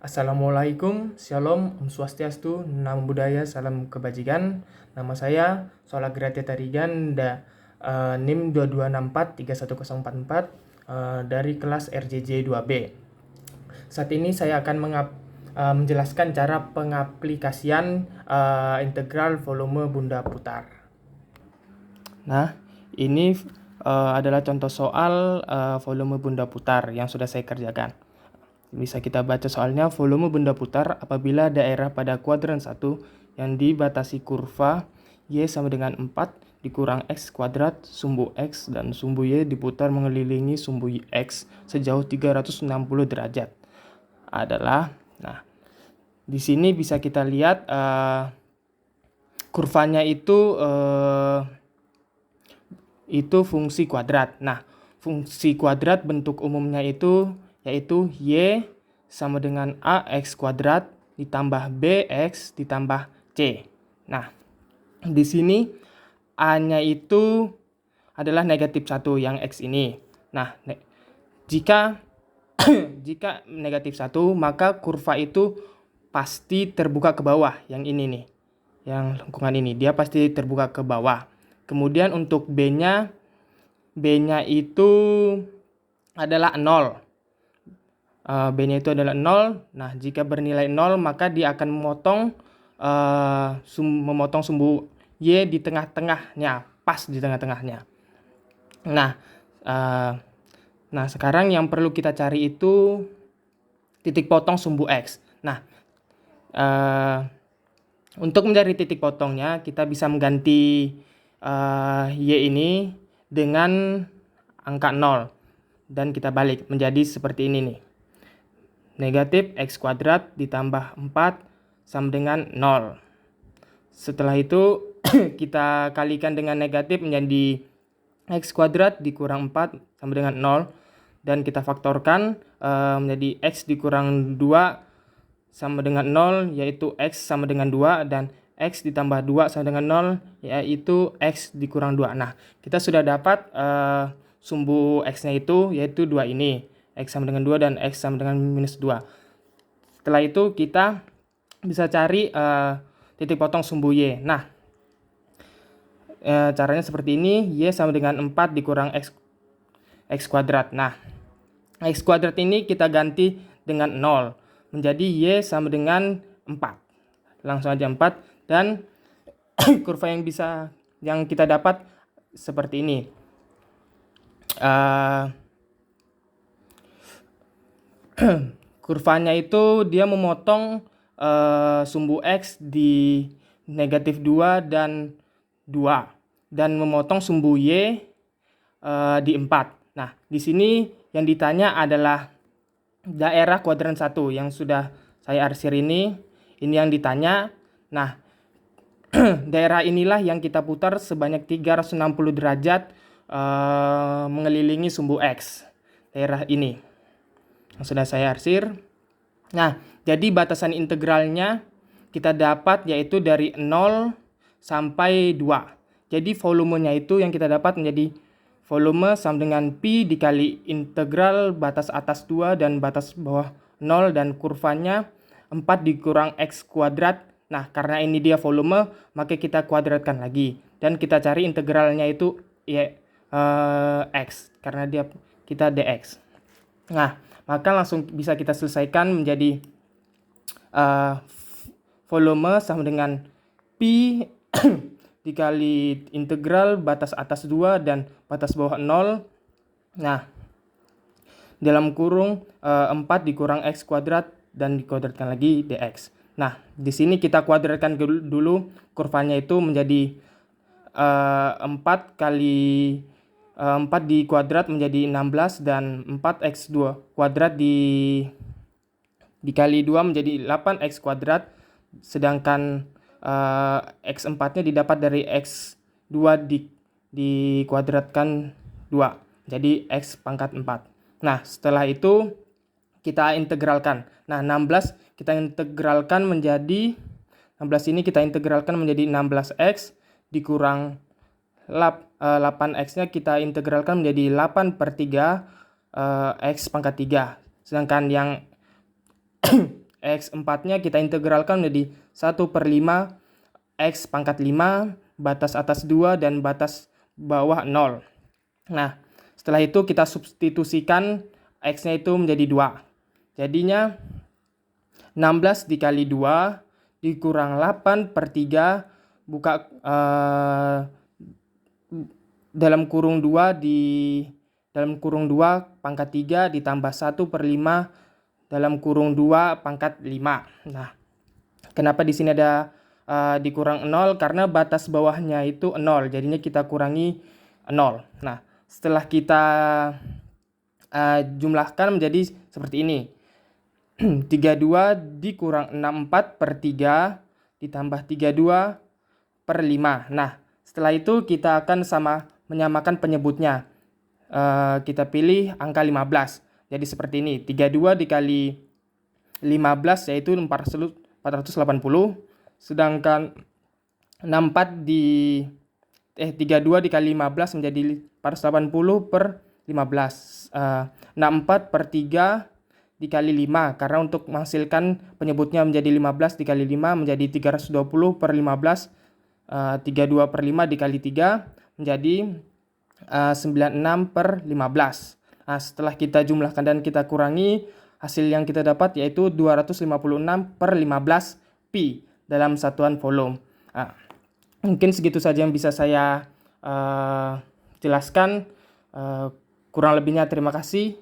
Assalamualaikum, Shalom, Om Swastiastu, Namo Buddhaya, Salam Kebajikan. Nama saya Sola Gratia Tarigan, NIM 22643104 dari kelas RJJ 2B. Saat ini saya akan menjelaskan cara pengaplikasian integral volume bunda putar. Nah, ini adalah contoh soal volume bunda putar yang sudah saya kerjakan. Bisa kita baca soalnya, volume benda putar apabila daerah pada kuadran 1 yang dibatasi kurva Y sama dengan 4 dikurang X kuadrat, sumbu X dan sumbu Y diputar mengelilingi sumbu X sejauh 360 derajat adalah, nah, di sini bisa kita lihat kurvanya itu fungsi kuadrat. Nah, fungsi kuadrat bentuk umumnya yaitu Y sama dengan AX kuadrat ditambah BX ditambah C. Nah, di sini A-nya itu adalah negatif 1 yang X ini. Nah, jika negatif 1, maka kurva itu pasti terbuka ke bawah. Yang ini nih, yang lengkungan ini, dia pasti terbuka ke bawah. Kemudian untuk B-nya itu adalah 0. B-nya itu adalah 0. Nah, jika bernilai 0, maka dia akan memotong sumbu Y di tengah-tengahnya, pas di tengah-tengahnya. Nah, sekarang yang perlu kita cari itu titik potong sumbu X. Nah, untuk mencari titik potongnya, kita bisa mengganti Y ini dengan angka 0. Dan kita balik menjadi seperti ini nih. Negatif X kuadrat ditambah 4 sama dengan 0. Setelah itu kita kalikan dengan negatif menjadi X kuadrat dikurang 4 sama dengan 0. Dan kita faktorkan menjadi X dikurang 2 sama dengan 0, yaitu X sama dengan 2. Dan X ditambah 2 sama dengan 0, yaitu X dikurang 2. Nah, kita sudah dapat sumbu X-nya itu, yaitu 2 ini. X sama dengan 2 dan X sama dengan minus 2. Setelah itu kita bisa cari titik potong sumbu Y. Nah, caranya seperti ini. Y sama dengan 4 dikurang X kuadrat. Nah, X kuadrat ini kita ganti dengan 0. Menjadi Y sama dengan 4. Langsung aja 4. Dan kurva yang kita dapat seperti ini. Kurvanya itu dia memotong sumbu X di negatif 2 dan 2 dan memotong sumbu Y di 4. Nah, di sini yang ditanya adalah daerah kuadran 1 yang sudah saya arsir ini yang ditanya. Nah, daerah inilah yang kita putar sebanyak 360 derajat mengelilingi sumbu X. Daerah ini yang sudah saya arsir. Nah, jadi batasan integralnya kita dapat yaitu dari 0 sampai 2. Jadi volumenya itu yang kita dapat menjadi volume sama dengan Pi dikali integral batas atas 2 dan batas bawah 0, dan kurvanya 4 dikurang X kuadrat. Nah, karena ini dia volume, maka kita kuadratkan lagi. Dan kita cari integralnya itu X, karena kita dx. Nah, maka langsung bisa kita selesaikan menjadi volume sama dengan Pi dikali integral batas atas 2 dan batas bawah 0. Nah, dalam kurung 4 dikurang X kuadrat dan dikuadratkan lagi dx. Nah, di sini kita kuadratkan dulu kurvanya itu menjadi 4 kali 4 di kuadrat menjadi 16, dan 4x2 kuadrat dikali 2 menjadi 8x kuadrat, sedangkan x4 nya didapat dari x2 dikuadratkan 2, jadi x pangkat 4. Nah, setelah itu kita integralkan. Nah, 16 kita integralkan menjadi 16 ini kita integralkan menjadi 16x dikurang 8x-nya kita integralkan menjadi 8/3 x pangkat 3. Sedangkan yang X4-nya kita integralkan menjadi 1/5 X pangkat 5, batas atas 2, dan batas bawah 0. Nah, setelah itu kita substitusikan X-nya itu menjadi 2. Jadinya 16 dikali 2 dikurang 8/3 buka dalam kurung 2 dalam kurung 2 pangkat 3 ditambah 1/5 dalam kurung 2 pangkat 5. Nah, kenapa di sini ada dikurang 0? Karena batas bawahnya itu 0, jadinya kita kurangi 0. Nah, setelah kita jumlahkan menjadi seperti ini. 32 dikurang 64/3 ditambah 32/5. Nah, setelah itu kita akan menyamakan penyebutnya. Kita pilih angka 15. Jadi seperti ini. 32 dikali 15 yaitu 480. Sedangkan 32 dikali 15 menjadi 480/15. 64/3 dikali 5, karena untuk menghasilkan penyebutnya menjadi 15 dikali 5 menjadi 320/15. 32/5 dikali 3 menjadi 96/15. Nah, setelah kita jumlahkan dan kita kurangi, hasil yang kita dapat yaitu 256/15 pi dalam satuan volume. Nah, mungkin segitu saja yang bisa saya jelaskan. Kurang lebihnya terima kasih.